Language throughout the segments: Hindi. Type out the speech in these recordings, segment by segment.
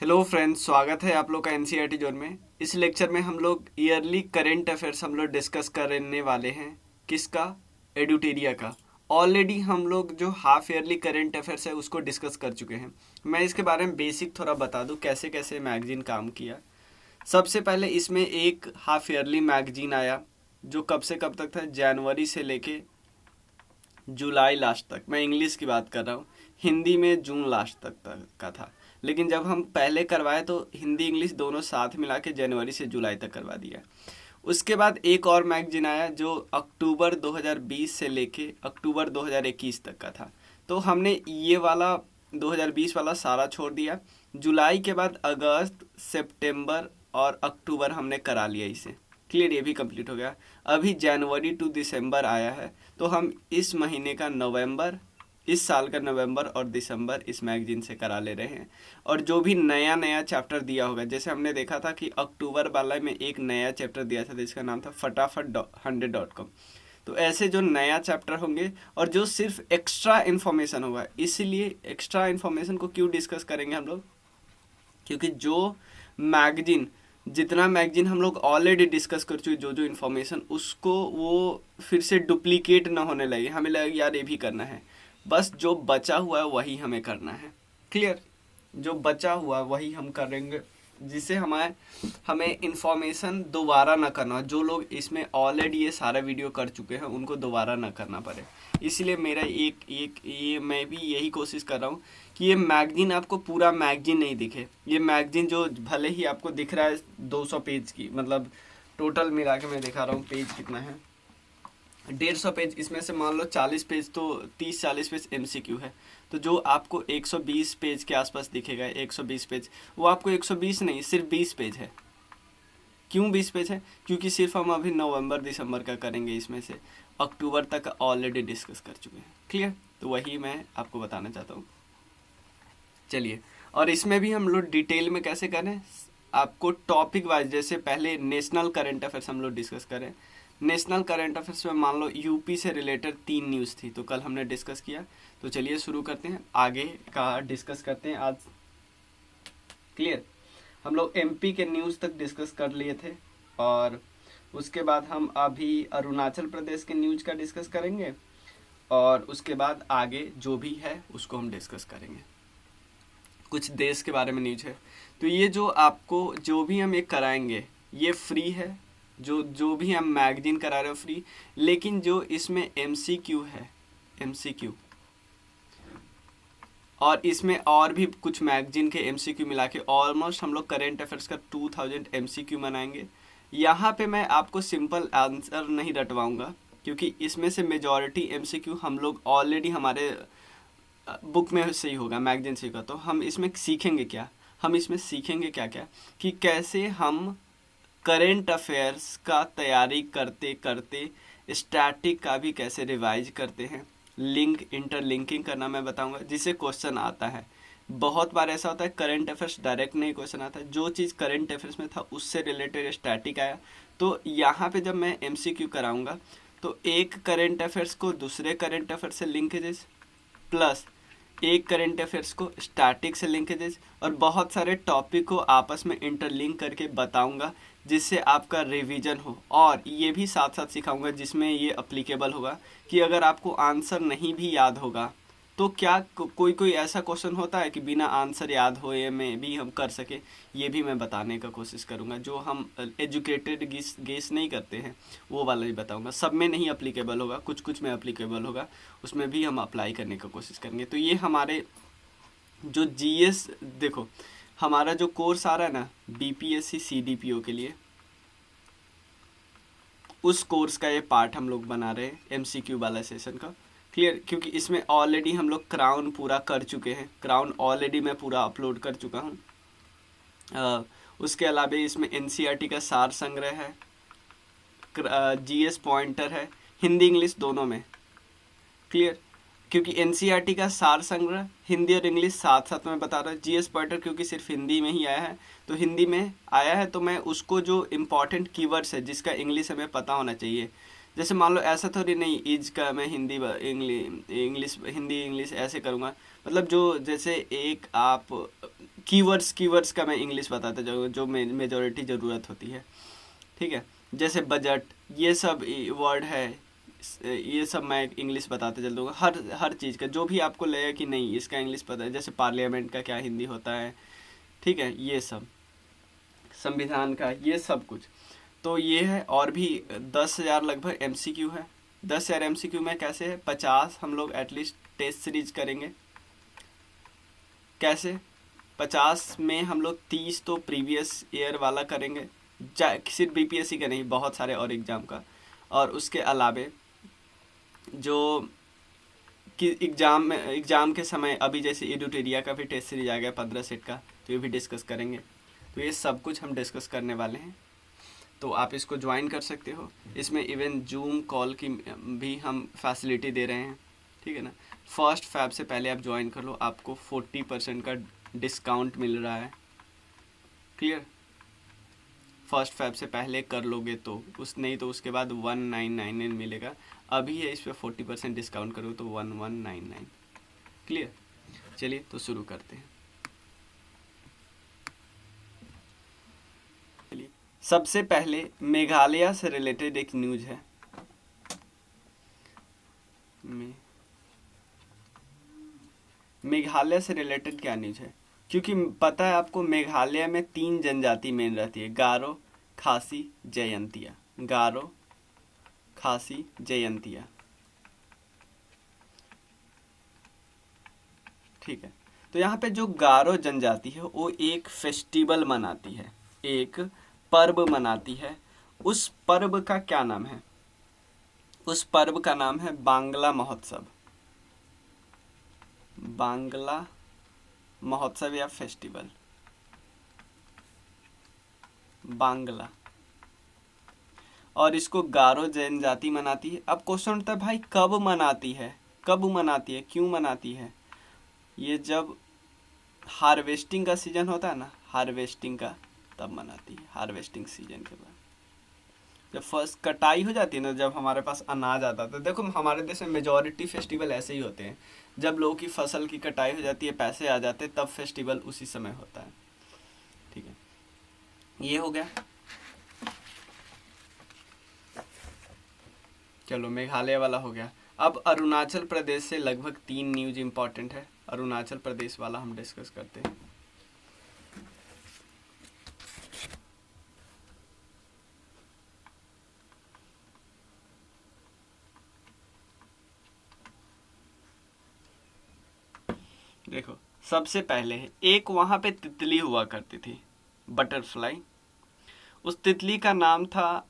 हेलो फ्रेंड्स, स्वागत है आप लोग का एनसीईआरटी जोन में। इस लेक्चर में हम लोग ईयरली करंट अफेयर्स हम लोग डिस्कस करने वाले हैं। किसका? एडुटेरिया का। ऑलरेडी हम लोग जो हाफ ईयरली करंट अफेयर्स है उसको डिस्कस कर चुके हैं। मैं इसके बारे में बेसिक थोड़ा बता दूं कैसे कैसे मैगजीन काम किया। सबसे पहले इसमें एक हाफ ईयरली मैगजीन आया जो कब से कब तक था, जनवरी से लेके जुलाई लास्ट तक। मैं इंग्लिश की बात कर रहा हूँ, हिंदी में जून लास्ट तक का था। लेकिन जब हम पहले करवाए तो हिंदी इंग्लिश दोनों साथ मिला के जनवरी से जुलाई तक करवा दिया। उसके बाद एक और मैगजीन आया जो अक्टूबर 2020 से लेके अक्टूबर 2021 तक का था। तो हमने ये वाला 2020 वाला सारा छोड़ दिया। जुलाई के बाद अगस्त, सितंबर और अक्टूबर हमने करा लिया इसे। क्लियर, ये भी कंप्लीट हो गया। अभी जनवरी टू दिसंबर आया है, तो हम इस महीने का नवंबर, इस साल का नवंबर और दिसंबर इस मैगजीन से करा ले रहे हैं। और जो भी नया नया चैप्टर दिया होगा, जैसे हमने देखा था कि अक्टूबर वाला में एक नया चैप्टर दिया था जिसका नाम था फटाफट 100.com। तो ऐसे जो नया चैप्टर होंगे और जो सिर्फ एक्स्ट्रा इन्फॉर्मेशन होगा, इसीलिए एक्स्ट्रा इन्फॉर्मेशन को क्यों डिस्कस करेंगे हम लोग, क्योंकि जो मैगजीन जितना मैगजीन हम लोग ऑलरेडी डिस्कस कर चुके, जो जो इन्फॉर्मेशन उसको वो फिर से डुप्लीकेट ना होने लगे। हमें लगे यार ये भी करना है, बस जो बचा हुआ है वही हमें करना है। क्लियर, जो बचा हुआ वही हम करेंगे, जिससे हमें इंफॉर्मेशन दोबारा ना करना। जो लोग इसमें ऑलरेडी ये सारा वीडियो कर चुके हैं उनको दोबारा ना करना पड़े। इसलिए मेरा एक एक ये मैं भी यही कोशिश कर रहा हूँ कि ये मैगजीन आपको पूरा मैगजीन नहीं दिखे। ये मैगजीन जो भले ही आपको दिख रहा है 200 पेज की, मतलब टोटल मिला के मैं दिखा रहा हूँ पेज कितना है, 150 पेज। इसमें से मान लो 40 पेज तो 30-40 पेज एमसीक्यू है। तो जो आपको 120 पेज के आसपास दिखेगा, 120 पेज, वो आपको 120 नहीं, सिर्फ 20 पेज है। क्यों 20 पेज है? क्योंकि सिर्फ हम अभी नवंबर दिसंबर का करेंगे, इसमें से अक्टूबर तक ऑलरेडी डिस्कस कर चुके हैं। क्लियर, तो वही मैं आपको बताना चाहता हूँ। चलिए, और इसमें भी हम लोग डिटेल में कैसे करें, आपको टॉपिक वाइज, जैसे पहले नेशनल करंट अफेयर्स हम लोग डिस्कस करें। नेशनल करंट अफेयर्स में मान लो यूपी से रिलेटेड 3 न्यूज़ थी, तो कल हमने डिस्कस किया। तो चलिए शुरू करते हैं, आगे का डिस्कस करते हैं आज। क्लियर, हम लोग एमपी के न्यूज़ तक डिस्कस कर लिए थे, और उसके बाद हम अभी अरुणाचल प्रदेश के न्यूज़ का डिस्कस करेंगे, और उसके बाद आगे जो भी है उसको हम डिस्कस करेंगे। कुछ देश के बारे में न्यूज है। तो ये जो आपको जो भी हम एक कराएंगे ये फ्री है, जो जो भी हम मैगजीन करा रहे हो फ्री। लेकिन जो इसमें एमसीक्यू है, एमसीक्यू, और इसमें और भी कुछ मैगजीन के एमसीक्यू मिला के ऑलमोस्ट हम लोग करेंट अफेयर्स का 2000 एमसीक्यू बनाएंगे। यहाँ पे मैं आपको सिंपल आंसर नहीं रटवाऊंगा, क्योंकि इसमें से मेजॉरिटी एमसीक्यू हम लोग ऑलरेडी हमारे बुक में से ही होगा, मैगजीन से होगा। तो हम इसमें सीखेंगे क्या, हम इसमें सीखेंगे क्या क्या, कि कैसे हम करेंट अफेयर्स का तैयारी करते करते स्टैटिक का भी कैसे रिवाइज करते हैं। लिंक, इंटरलिंकिंग करना मैं बताऊंगा, जिससे क्वेश्चन आता है। बहुत बार ऐसा होता है करंट अफेयर्स डायरेक्ट नहीं क्वेश्चन आता है, जो चीज़ करंट अफेयर्स में था उससे रिलेटेड स्टैटिक आया। तो यहाँ पे जब मैं एमसीक्यू कराऊंगा तो एक करंट अफेयर्स को दूसरे करंट अफेयर्स से लिंकेजेस, प्लस एक करंट अफेयर्स को स्टैटिक से लिंकेजेस, और बहुत सारे टॉपिक को आपस में इंटरलिंक करके बताऊंगा, जिससे आपका रिवीजन हो। और ये भी साथ साथ सिखाऊंगा जिसमें ये अप्लीकेबल होगा कि अगर आपको आंसर नहीं भी याद होगा तो क्या कोई कोई ऐसा क्वेश्चन होता है कि बिना आंसर याद होए में भी हम कर सके, ये भी मैं बताने का कोशिश करूँगा। जो हम एजुकेटेड गेस नहीं करते हैं वो वाला ही बताऊँगा। सब में नहीं अप्लीकेबल होगा, कुछ कुछ में अप्लीकेबल होगा, उसमें भी हम अप्लाई करने का कोशिश करेंगे। तो ये हमारे जो जीएस, देखो हमारा जो कोर्स आ रहा है ना बीपीएससी सीडीपीओ के लिए, उस कोर्स का ये पार्ट हम लोग बना रहे हैं एमसीक्यू वाला सेशन का। क्लियर, क्योंकि इसमें ऑलरेडी हम लोग क्राउन पूरा कर चुके हैं, क्राउन ऑलरेडी मैं पूरा अपलोड कर चुका हूँ। उसके अलावा इसमें एनसीईआरटी का सार संग्रह है, जीएस पॉइंटर है, हिंदी इंग्लिश दोनों में। क्लियर, क्योंकि एनसीईआरटी का सार संग्रह हिंदी और इंग्लिश साथ साथ में बता रहा है। जीएस पॉइंटर क्योंकि सिर्फ हिंदी में ही आया है, तो हिंदी में आया है तो मैं उसको जो इम्पॉर्टेंट कीवर्ड्स है जिसका इंग्लिश हमें पता होना चाहिए, जैसे मान लो ऐसा थोड़ी नहीं इज का मैं हिंदी इंग्लिश हिंदी इंग्लिश ऐसे करूँगा, मतलब जो जैसे एक आप कीवर्ड्स का मैं इंग्लिश बताता जाऊँगा जो मेजॉरिटी ज़रूरत होती है, ठीक है। जैसे बजट, ये सब वर्ड है, ये सब मैं इंग्लिश बताते चल दूँगा। हर चीज़ का जो भी आपको लगेगा कि नहीं इसका इंग्लिश पता है, जैसे पार्लियामेंट का क्या हिंदी होता है, ठीक है, ये सब, संविधान का, ये सब कुछ। तो ये है, और भी 10,000 लगभग MCQ है। 10,000 MCQ में कैसे है, 50 हम लोग एटलीस्ट टेस्ट सीरीज करेंगे। कैसे, 50 में हम लोग 30 तो प्रीवियस ईयर वाला करेंगे, सिर्फ BPSC का नहीं, बहुत सारे और एग्ज़ाम का। और उसके अलावे जो कि एग्ज़ाम के समय अभी जैसे एडुटेरिया का भी टेस्ट सीरीज आ गया 15 सेट का, तो ये भी डिस्कस करेंगे। तो ये सब कुछ हम डिस्कस करने वाले हैं, तो आप इसको ज्वाइन कर सकते हो। इसमें इवन जूम कॉल की भी हम फैसिलिटी दे रहे हैं, ठीक है ना। 1 फ़रवरी से पहले आप ज्वाइन कर लो, आपको 40% का डिस्काउंट मिल रहा है, क्लियर। 1 फ़रवरी से पहले कर लोगे तो नहीं तो उसके बाद 1999 मिलेगा। अभी है इस पर 40% डिस्काउंट करो तो 1199, क्लियर। चलिए तो शुरू करते हैं। चलिए, सबसे पहले मेघालय से रिलेटेड एक न्यूज़ है। मेघालय से रिलेटेड क्या न्यूज़ है, क्योंकि पता है आपको मेघालय में 3 जनजाति मेन रहती है, गारो, खासी, जयंतिया। गारो, खासी, जयंतिया, ठीक है। तो यहाँ पे जो गारो जनजाति है वो एक फेस्टिवल मनाती है, एक पर्व मनाती है। उस पर्व का क्या नाम है, उस पर्व का नाम है बांग्ला महोत्सव। बांग्ला महोत्सव या फेस्टिवल, बांग्ला, और इसको गारो जनजाति मनाती है। अब क्वेश्चन उठता है भाई कब मनाती है, कब मनाती है, क्यों मनाती है। ये जब हार्वेस्टिंग का सीजन होता है ना, हार्वेस्टिंग का, तब मनाती है, हार्वेस्टिंग सीजन के बाद जब फर्स्ट कटाई हो जाती है ना, जब हमारे पास अनाज आता है। तो देखो हमारे देश में मेजॉरिटी फेस्टिवल ऐसे ही होते हैं, जब लोगों की फसल की कटाई हो जाती है, पैसे आ जाते हैं, तब फेस्टिवल उसी समय होता है, ठीक है। ये हो गया, चलो मेघालय वाला हो गया। अब अरुणाचल प्रदेश से लगभग 3 न्यूज इंपॉर्टेंट है, अरुणाचल प्रदेश वाला हम डिस्कस करते हैं। देखो सबसे पहले एक वहां पे तितली हुआ करती थी, बटरफ्लाई। उस तितली का नाम था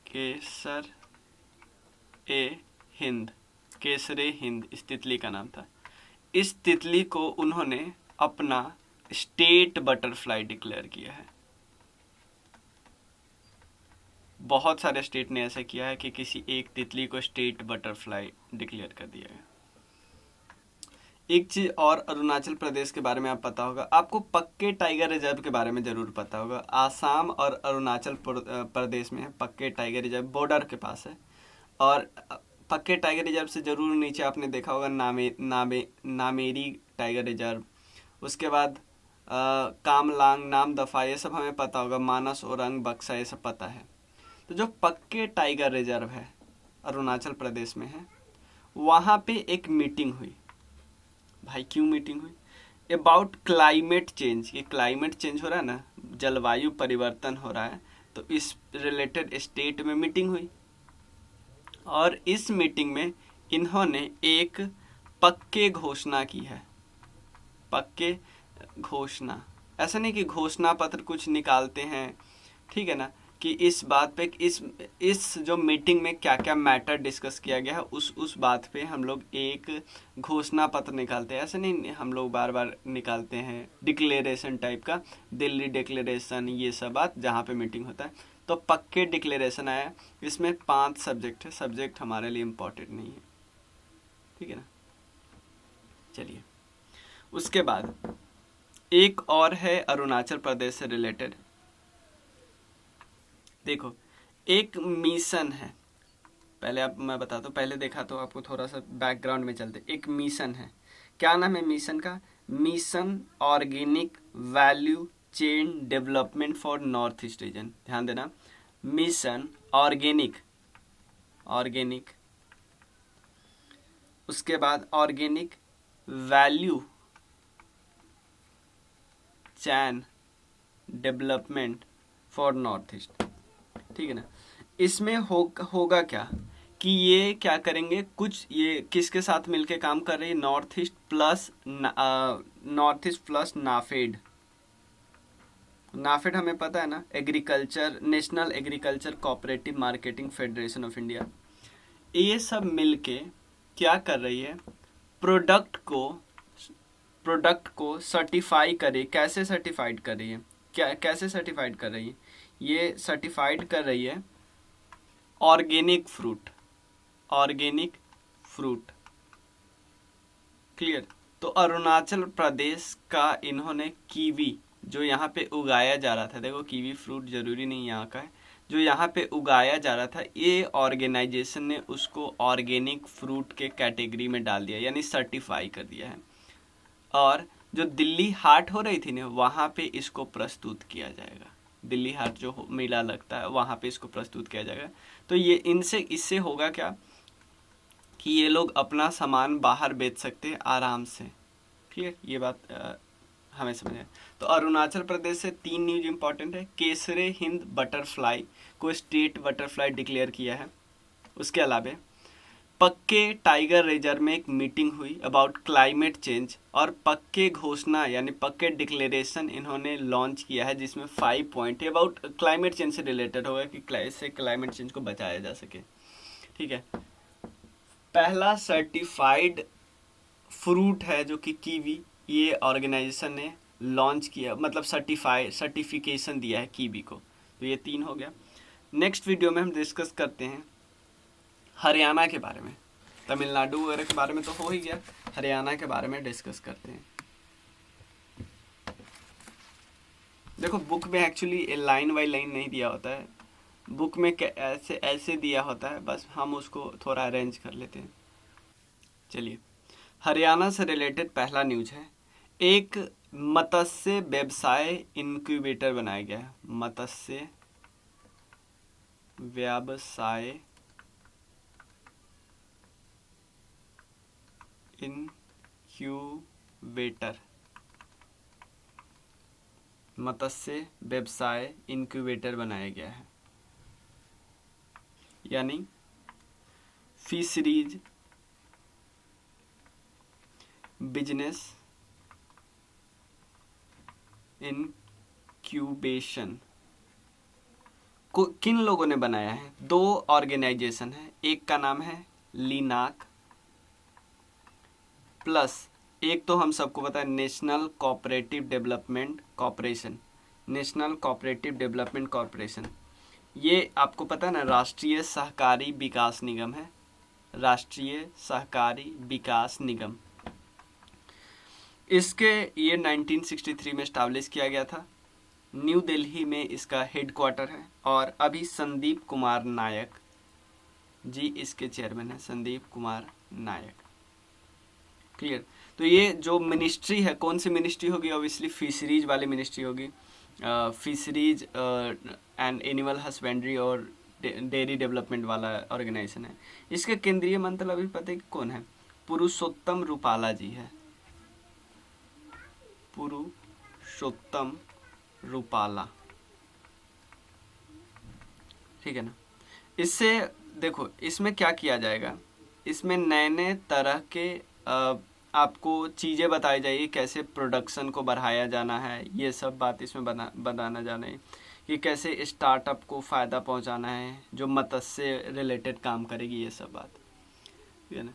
केसर ए हिंद, केसरे हिंद इस तितली का नाम था। इस तितली को उन्होंने अपना स्टेट बटरफ्लाई डिक्लेयर किया है। बहुत सारे स्टेट ने ऐसा किया है कि किसी एक तितली को स्टेट बटरफ्लाई डिक्लेयर कर दिया है। एक चीज और अरुणाचल प्रदेश के बारे में आप पता होगा, आपको पक्के टाइगर रिजर्व के बारे में जरूर पता होगा। आसाम और अरुणाचल प्रदेश में है पक्के टाइगर रिजर्व, बॉर्डर के पास है। और पक्के टाइगर रिजर्व से जरूर नीचे आपने देखा होगा नामेरी टाइगर रिजर्व, उसके बाद कामलांग, नामदफा, ये सब हमें पता होगा, मानस, ओरंग, बक्सा, ये सब पता है। तो जो पक्के टाइगर रिजर्व है अरुणाचल प्रदेश में है, वहाँ पे एक मीटिंग हुई। भाई क्यों मीटिंग हुई, अबाउट क्लाइमेट चेंज। ये क्लाइमेट चेंज हो रहा है ना, जलवायु परिवर्तन हो रहा है, तो इस रिलेटेड स्टेट में मीटिंग हुई। और इस मीटिंग में इन्होंने एक पक्के घोषणा की है। पक्के घोषणा, ऐसा नहीं कि घोषणा पत्र कुछ निकालते हैं, ठीक है ना, कि इस बात पे इस जो मीटिंग में क्या क्या मैटर डिस्कस किया गया है, उस बात पे हम लोग एक घोषणा पत्र निकालते हैं। ऐसे नहीं हम लोग बार बार निकालते हैं डिक्लेरेशन टाइप का, दिल्ली डिक्लेरेशन, ये सब बात जहाँ पे मीटिंग होता है। तो पक्के डिक्लेरेशन आया, इसमें 5 सब्जेक्ट है, सब्जेक्ट हमारे लिए इम्पोर्टेंट नहीं है, ठीक है ना। चलिए उसके बाद एक और है अरुणाचल प्रदेश से रिलेटेड। देखो एक मिशन है, पहले आप मैं बताता हूँ, पहले देखा तो आपको थोड़ा सा बैकग्राउंड में चलते। एक मिशन है, क्या नाम है मिशन का, mission organic value chain development for north east region. ध्यान देना, मिशन ऑर्गेनिक, ऑर्गेनिक, उसके बाद organic value chain development for north east. ठीक है ना। इसमें होगा क्या कि ये क्या करेंगे, कुछ ये किसके साथ मिलके काम कर रही है, north east plus NAFED. NAFED हमें पता है ना, agriculture, national agriculture cooperative marketing federation of India. ये सब मिलके क्या कर रही है, प्रोडक्ट को सर्टिफाई करे। कैसे सर्टिफाइड कर रही है, कैसे सर्टिफाइड कर रही है, ये सर्टिफाइड कर रही है organic fruit, organic fruit. Clear. तो अरुणाचल प्रदेश का इन्होंने कीवी, जो यहाँ पे उगाया जा रहा था, देखो कीवी फ्रूट जरूरी नहीं यहाँ का है, जो यहाँ पे उगाया जा रहा था, ये ऑर्गेनाइजेशन ने उसको ऑर्गेनिक फ्रूट के कैटेगरी में डाल दिया, यानी सर्टिफाई कर दिया है। और जो दिल्ली हाट हो रही थी ना, वहाँ पे इसको प्रस्तुत किया जाएगा। दिल्ली हाट जो मेला लगता है, वहाँ पे इसको प्रस्तुत किया जाएगा। तो ये इससे होगा क्या कि ये लोग अपना सामान बाहर बेच सकते हैं आराम से। ठीक है, ये बात हमें समझ आए। तो अरुणाचल प्रदेश से 3 न्यूज इंपॉर्टेंट है। केसरे हिंद बटरफ्लाई को स्टेट बटरफ्लाई डिक्लेयर किया है। उसके अलावा पक्के टाइगर रिजर्व में एक मीटिंग हुई अबाउट क्लाइमेट चेंज, और पक्के घोषणा यानी पक्के डिक्लेरेशन इन्होंने लॉन्च किया है, जिसमें 5 पॉइंट अबाउट क्लाइमेट चेंज से रिलेटेड होगा कि कैसे क्लाइमेट चेंज को बचाया जा सके। ठीक है। पहला सर्टिफाइड फ्रूट है जो कि कीवी, ये ऑर्गेनाइजेशन ने लॉन्च किया, मतलब सर्टिफिकेशन दिया है कीवी को। तो ये 3 हो गया। नेक्स्ट वीडियो में हम डिस्कस करते हैं हरियाणा के बारे में। तमिलनाडु वगैरह के बारे में तो हो ही गया, हरियाणा के बारे में डिस्कस करते हैं। देखो बुक में एक्चुअली लाइन बाई लाइन नहीं दिया होता है, बुक में ऐसे दिया होता है, बस हम उसको थोड़ा अरेंज कर लेते हैं। चलिए, हरियाणा से रिलेटेड पहला न्यूज है, एक मत्स्य व्यवसाय इनक्यूबेटर बनाया गया है। मत्स्य व्यवसाय इनक्यूबेटर, मत्स्य व्यवसाय इनक्यूबेटर बनाया गया है, यानी फिशरीज बिजनेस इनक्यूबेशन को किन लोगों ने बनाया है, 2 ऑर्गेनाइजेशन है। एक का नाम है लिनाक, प्लस एक तो हम सबको पता है national cooperative development corporation, national cooperative development corporation. ये आपको पता है ना, राष्ट्रीय सहकारी विकास निगम है, राष्ट्रीय सहकारी विकास निगम। इसके ये 1963 में स्टैब्लिश किया गया था। न्यू दिल्ली में इसका हेडक्वार्टर है, और अभी संदीप कुमार नायक जी इसके चेयरमैन है, संदीप कुमार नायक। क्लियर। तो ये जो मिनिस्ट्री है, कौन सी मिनिस्ट्री होगी, ऑब्वियसली फिशरीज वाली मिनिस्ट्री होगी, फिशरीज एंड एनिमल हस्बेंड्री और डेयरी डेवलपमेंट वाला ऑर्गेनाइजेशन है। इसके केंद्रीय मंत्री अभी पता है कौन है, पुरुषोत्तम रूपाला जी है, पुरुषोत्तम रूपाला। ठीक है ना। इससे देखो इसमें क्या किया जाएगा, इसमें नए नए तरह के आपको चीज़ें बताई जाएगी, कैसे प्रोडक्शन को बढ़ाया जाना है, ये सब बात इसमें बताना जाना है कि कैसे स्टार्टअप को फ़ायदा पहुंचाना है, जो मत्स्य रिलेटेड काम करेगी, ये सब बात। ठीक है ना।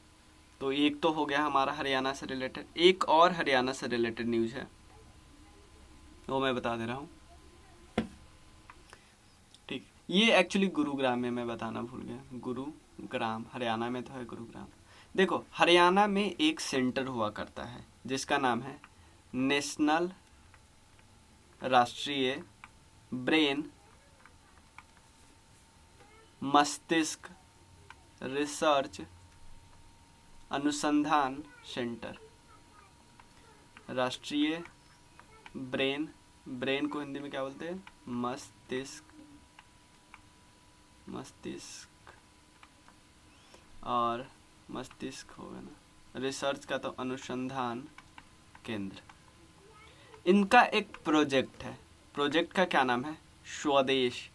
तो एक तो हो गया हमारा हरियाणा से रिलेटेड। एक और हरियाणा से रिलेटेड न्यूज़ है, वो मैं बता दे रहा हूँ। ठीक, ये एक्चुअली गुरुग्राम में, मैं बताना भूल गया, गुरुग्राम हरियाणा में तो है गुरुग्राम। देखो हरियाणा में एक सेंटर हुआ करता है जिसका नाम है नेशनल राष्ट्रीय ब्रेन मस्तिष्क रिसर्च अनुसंधान सेंटर। राष्ट्रीय ब्रेन, ब्रेन को हिंदी में क्या बोलते हैं? मस्तिष्क, मस्तिष्क और मस्तिष्क होगा ना, रिसर्च का तो अनुसंधान केंद्र। इनका एक प्रोजेक्ट है, प्रोजेक्ट का क्या नाम है? स्वदेश।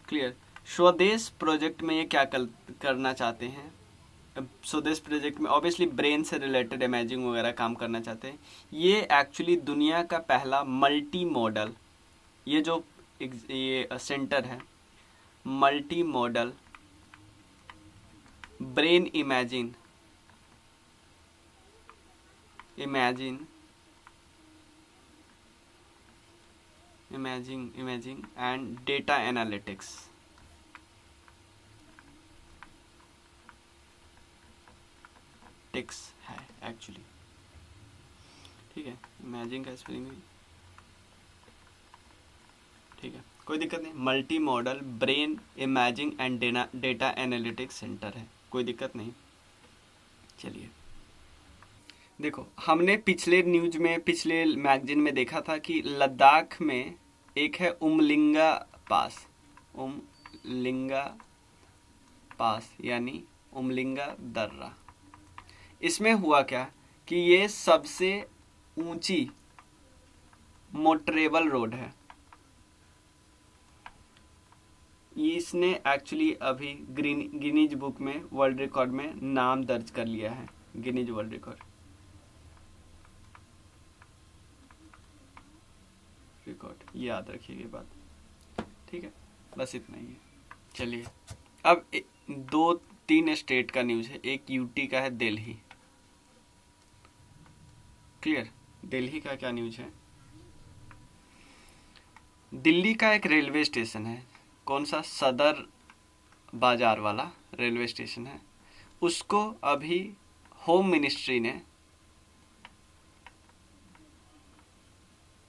क्लियर? स्वदेश प्रोजेक्ट में ये क्या करना चाहते हैं? स्वदेश प्रोजेक्ट में ऑब्वियसली ब्रेन से रिलेटेड इमेजिंग वगैरह काम करना चाहते हैं। ये एक्चुअली दुनिया का पहला मल्टी मॉडल, ये जो ये सेंटर है, multi modal brain imaging and data analytics. टिक्स है एक्चुअली, ठीक है। इमेजिंग का स्पेलिंग भी ठीक है, कोई दिक्कत नहीं। Multi modal brain imaging and data analytics centre है, कोई दिक्कत नहीं। चलिए देखो, हमने पिछले न्यूज में, पिछले मैगजीन में देखा था कि लद्दाख में एक है उमलिंगा पास यानी उमलिंगा दर्रा। इसमें हुआ क्या कि ये सबसे ऊंची मोटरेबल रोड है। इसने एक्चुअली अभी गिनीज बुक में वर्ल्ड रिकॉर्ड में नाम दर्ज कर लिया है, गिनीज वर्ल्ड रिकॉर्ड याद रखिए बात, ठीक है। बस इतना ही है। चलिए अब 2-3 स्टेट का न्यूज़ है। एक यूटी का है, दिल्ली। क्लियर? दिल्ली का क्या न्यूज़ है? दिल्ली का एक रेलवे स्टेशन है, कौन सा? सदर बाजार वाला रेलवे स्टेशन है। उसको अभी होम मिनिस्ट्री ने,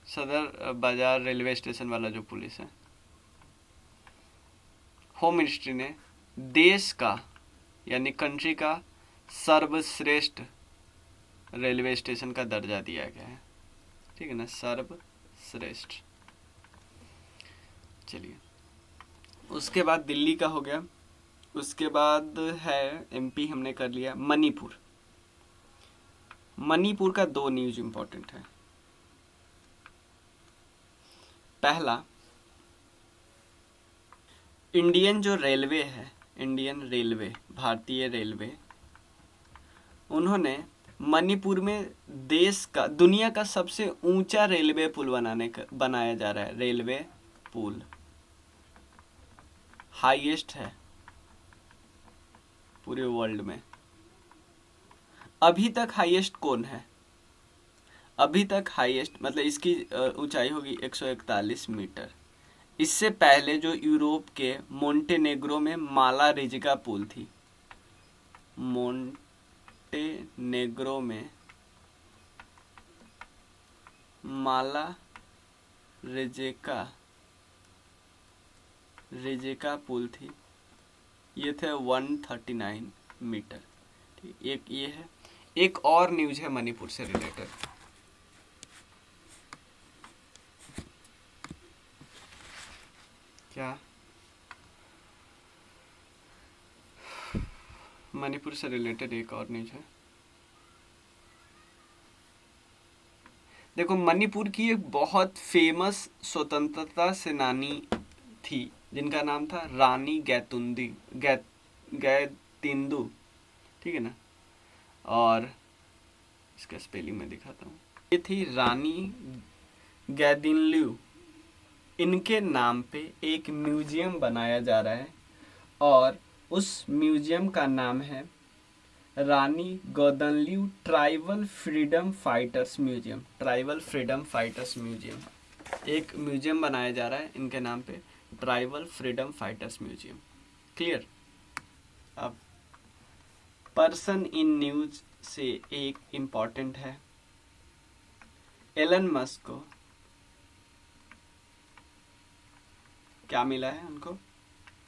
सदर बाजार रेलवे स्टेशन वाला जो पुलिस है, होम मिनिस्ट्री ने देश का यानी कंट्री का सर्वश्रेष्ठ रेलवे स्टेशन का दर्जा दिया गया है, ठीक है ना, सर्वश्रेष्ठ। चलिए उसके बाद दिल्ली का हो गया। उसके बाद है एमपी, हमने कर लिया। मणिपुर, मणिपुर का 2 न्यूज इंपॉर्टेंट है। पहला, इंडियन जो रेलवे है, इंडियन रेलवे, भारतीय रेलवे, उन्होंने मणिपुर में देश का, दुनिया का सबसे ऊंचा रेलवे पुल बनाया जा रहा है। रेलवे पुल हाईएस्ट है पूरे वर्ल्ड में। अभी तक हाईएस्ट कौन है? अभी तक हाईएस्ट मतलब इसकी ऊंचाई होगी 141 मीटर। इससे पहले जो यूरोप के मोंटेनेग्रो में माला रिजिका पुल थी, मोंटेनेग्रो में माला रिजिका पुल थी, ये थे 139 मीटर। ठीक, एक ये है। एक और न्यूज है मणिपुर से रिलेटेड। क्या? मणिपुर से रिलेटेड एक और न्यूज है। देखो, मणिपुर की एक बहुत फेमस स्वतंत्रता सेनानी थी जिनका नाम था रानी गैतिंदु, ठीक है ना। और इसका स्पेलिंग मैं दिखाता हूँ। ये थी रानी गैदिनल्यू। इनके नाम पे एक म्यूजियम बनाया जा रहा है और उस म्यूजियम का नाम है Rani Gaidinliu tribal freedom fighters museum. Tribal freedom fighters museum, एक म्यूजियम बनाया जा रहा है इनके नाम पे, tribal freedom fighters museum. Clear? अब पर्सन इन न्यूज से एक इम्पॉर्टेंट है। एलन मस्क को क्या मिला है? उनको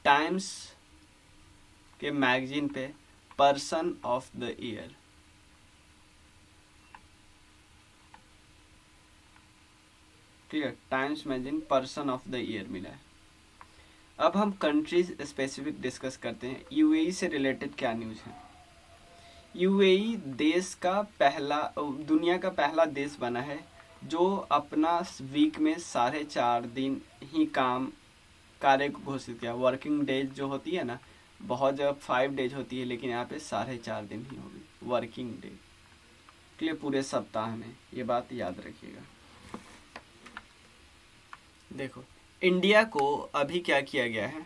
टाइम्स के मैगजीन पे person of the year, clear, times magazine person of the year मिला है। अब हम कंट्रीज स्पेसिफिक डिस्कस करते हैं। यूएई से रिलेटेड क्या न्यूज़ है। यूएई देश का पहला, दुनिया का पहला देश बना है जो अपना वीक में 4.5 दिन ही कार्य को घोषित किया। वर्किंग डेज जो होती है ना, बहुत जगह 5 डेज होती है, लेकिन यहाँ पे 4.5 दिन ही होगी वर्किंग डे के लिए पूरे सप्ताह में। ये बात याद रखिएगा। देखो, इंडिया को अभी क्या किया गया है,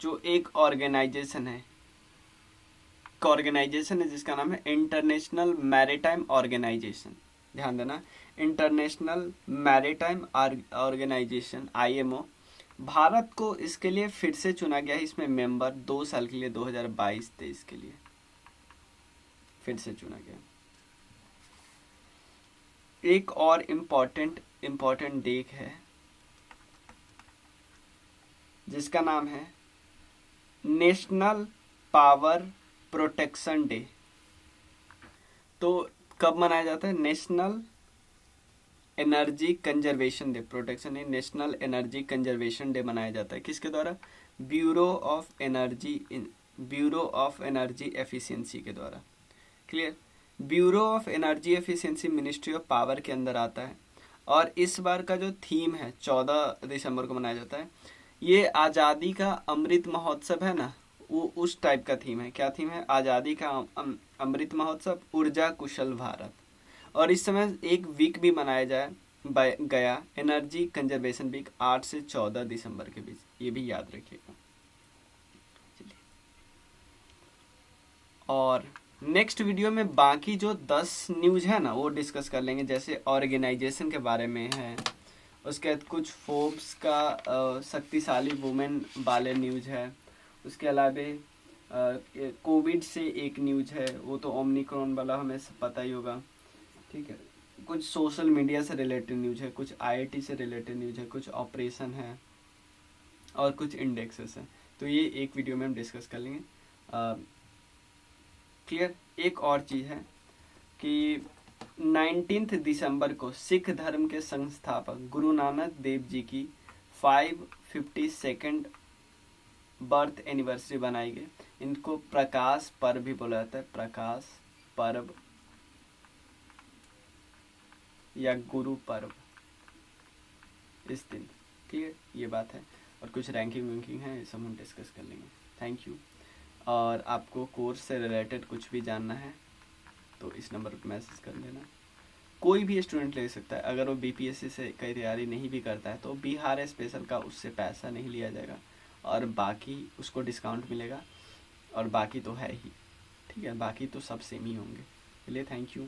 जो एक ऑर्गेनाइजेशन है जिसका नाम है इंटरनेशनल मैरीटाइम ऑर्गेनाइजेशन। ध्यान देना, international maritime organisation IMO, Bharat को इसके लिए फिर से चुना गया है। इसमें मेंबर 2 साल के लिए 2022-23 के लिए फिर से चुना गया। एक और इम्पोर्टेंट डेट है जिसका नाम है नेशनल पावर प्रोटेक्शन डे। तो कब मनाया जाता है? National energy conservation day, protection day, national energy conservation day मनाया जाता है। किसके द्वारा? ब्यूरो ऑफ एनर्जी एफिशिएंसी के द्वारा। Clear, bureau of energy efficiency ministry of power के अंदर आता है। और इस बार का जो थीम है 14 दिसंबर को मनाया जाता है, ये आज़ादी का अमृत महोत्सव है ना, वो उस टाइप का थीम है। क्या थीम है? आज़ादी का अमृत महोत्सव, ऊर्जा कुशल भारत। और इस समय एक वीक भी मनाया गया, एनर्जी कंजर्वेशन वीक, 8 से 14 दिसंबर के बीच। ये भी याद रखिएगा। चलिए, और नेक्स्ट वीडियो में बाकी जो 10 न्यूज़ है ना वो डिस्कस कर लेंगे। जैसे ऑर्गेनाइजेशन के बारे में है, उसके बाद कुछ फोर्ब्स का शक्तिशाली वुमेन वाले न्यूज़ है। उसके अलावा कोविड से एक न्यूज़ है, वो तो ओमिक्रॉन वाला हमें पता ही होगा। ठीक है, कुछ सोशल मीडिया से रिलेटेड न्यूज़ है, कुछ IIT से रिलेटेड न्यूज़ है, कुछ ऑपरेशन है और कुछ इंडेक्सेस हैं। तो ये एक वीडियो में हम डिस्कस कर लेंगे। क्लियर। एक और चीज़ है कि 19 दिसंबर को सिख धर्म के संस्थापक गुरु नानक देव जी की 552nd बर्थ एनिवर्सरी बनाई गई। इनको प्रकाश पर्व भी बोला जाता है, प्रकाश पर्व या गुरु पर्व इस दिन। क्लियर, ये बात है। और कुछ रैंकिंग है, ये सब हम डिस्कस कर लेंगे। Thank you. और आपको कोर्स से रिलेटेड कुछ भी जानना है तो इस नंबर पर मैसेज कर देना। कोई भी स्टूडेंट ले सकता है। अगर वो BPSC से कई तैयारी नहीं भी करता है तो बिहार स्पेशल का उससे पैसा नहीं लिया जाएगा और बाकी उसको डिस्काउंट मिलेगा, और बाकी तो है ही। ठीक है, बाकी तो सब सेम ही होंगे। चलिए, थैंक यू।